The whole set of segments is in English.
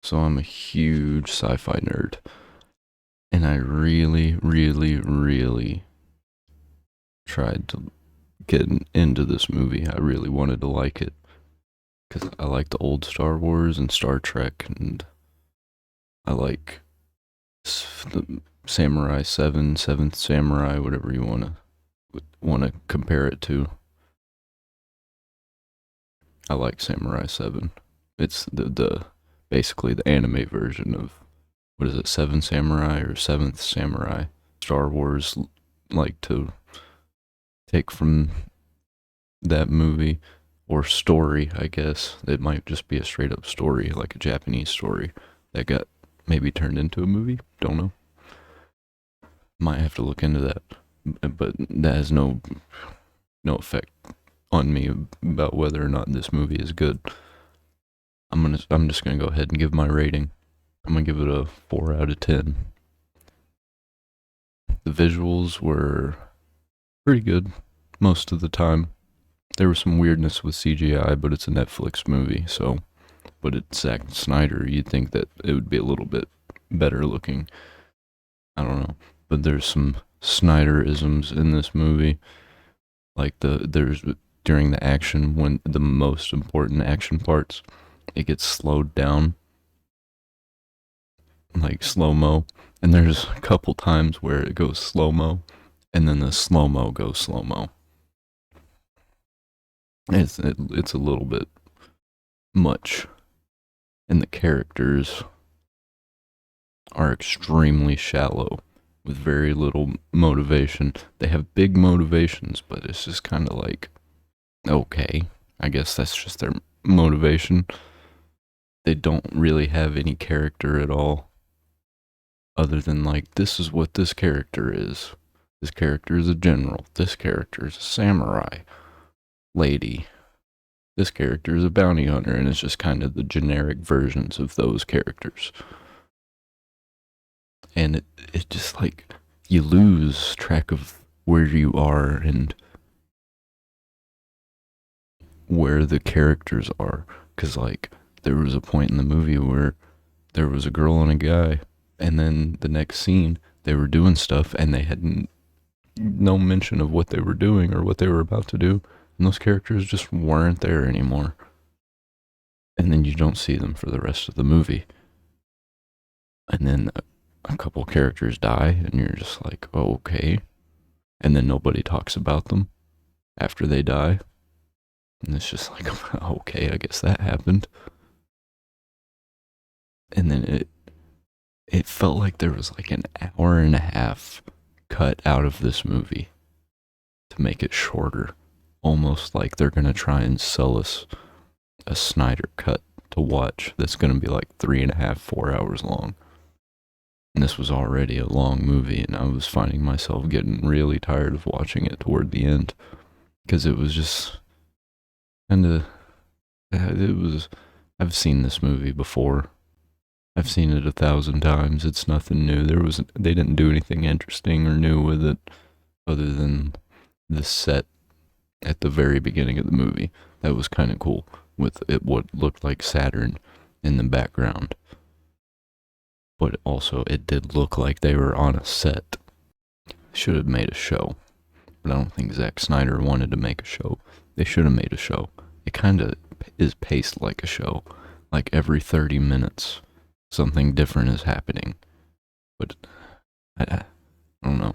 So I'm a huge sci-fi nerd, and I really, really, really tried to get into this movie. I really wanted to like it because I like the old Star Wars and Star Trek, and I like the Samurai 7, Seventh Samurai, whatever you want to compare it to. I like Samurai 7. It's the basically the anime version of what is it, Seven Samurai or Seventh Samurai. Star Wars like to take from that movie or story, I guess. It might just be a straight up story, like a Japanese story that got maybe turned into a movie. Don't know. Might have to look into that. But that has no effect on me about whether or not this movie is good. I'm just gonna go ahead and give my rating. I'm gonna give it a 4 out of 10. The visuals were pretty good most of the time. There was some weirdness with CGI, but it's a Netflix movie, so but it's Zack Snyder. You'd think that it would be a little bit better looking. I don't know, but there's some Snyderisms in this movie, like there's during the action when the most important action parts, it gets slowed down like slow mo, and there's a couple times where it goes slow mo, and then the slow mo goes slow mo. It's a little bit much, and the characters are extremely shallow with very little motivation. They have big motivations, but it's just kind of like, okay, I guess that's just their motivation. They don't really have any character at all, other than like, this is what this character is. This character is a general. This character is a samurai lady. This character is a bounty hunter, and it's just kind of the generic versions of those characters. And it just like you lose track of where you are and where the characters are, because like there was a point in the movie where there was a girl and a guy, and then the next scene they were doing stuff and they had no mention of what they were doing or what they were about to do, and those characters just weren't there anymore, and then you don't see them for the rest of the movie, and then a couple characters die and you're just like, oh, okay, and then nobody talks about them after they die. And it's just like, okay, I guess that happened. And then it felt like there was like an hour and a half cut out of this movie to make it shorter. Almost like they're gonna try and sell us a Snyder cut to watch that's gonna be like 3.5, 4 hours long. And this was already a long movie, and I was finding myself getting really tired of watching it toward the end because it was just kind of it was. I've seen this movie before. I've seen it 1,000 times. It's nothing new. They didn't do anything interesting or new with it, other than the set at the very beginning of the movie. That was kind of cool with it. What looked like Saturn in the background, but also it did look like they were on a set. Should have made a show, but I don't think Zack Snyder wanted to make a show. They should have made a show. It kind of is paced like a show. Like every 30 minutes, something different is happening. But I don't know.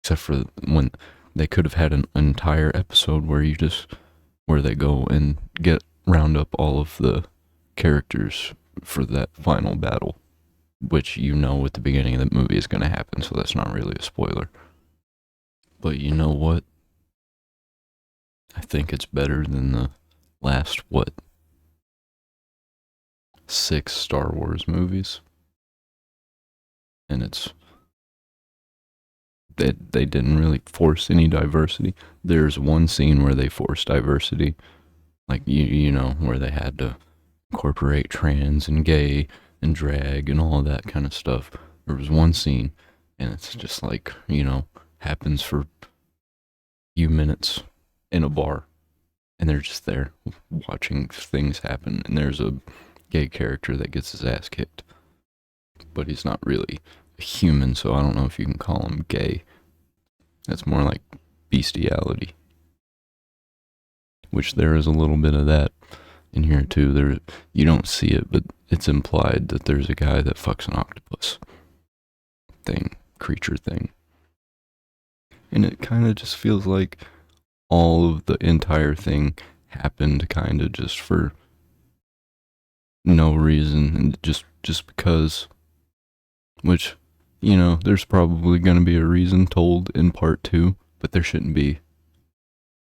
Except for when they could have had an entire episode where they go and round up all of the characters for that final battle, which you know at the beginning of the movie is going to happen, so that's not really a spoiler. But you know what? I think it's better than the last, what, 6 Star Wars movies. And they didn't really force any diversity. There's one scene where they forced diversity, like you know, where they had to incorporate trans and gay and drag and all of that kind of stuff. There was one scene, and it's just like, you know, happens for a few minutes in a bar, and they're just there watching things happen. And there's a gay character that gets his ass kicked. But he's not really a human, so I don't know if you can call him gay. That's more like bestiality. Which there is a little bit of that in here too. You don't see it, but it's implied that there's a guy that fucks an octopus creature thing. And it kind of just feels like all of the entire thing happened kind of just for no reason and just because. Which, there's probably going to be a reason told in part 2, but there shouldn't be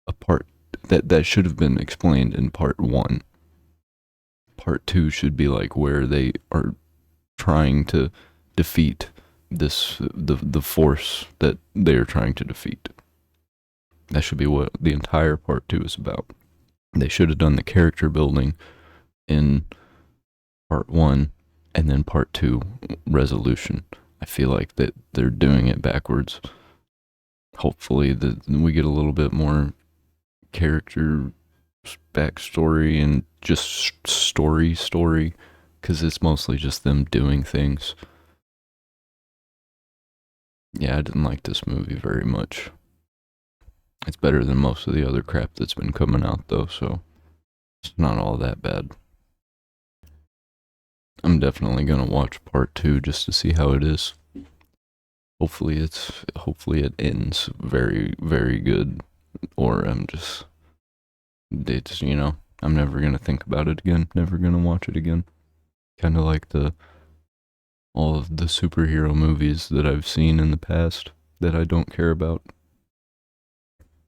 a part that should have been explained in part 1. Part 2 should be like where they are trying to defeat the force that they are trying to defeat. That should be what the entire part 2 is about. They should have done the character building in part 1 and then part 2 resolution. I feel like that they're doing it backwards. Hopefully we get a little bit more character backstory and just story, because it's mostly just them doing things. Yeah, I didn't like this movie very much. It's better than most of the other crap that's been coming out, though, so it's not all that bad. I'm definitely gonna watch part 2 just to see how it is. Hopefully it ends very, very good, or I'm never gonna think about it again, never gonna watch it again. Kind of like all of the superhero movies that I've seen in the past that I don't care about.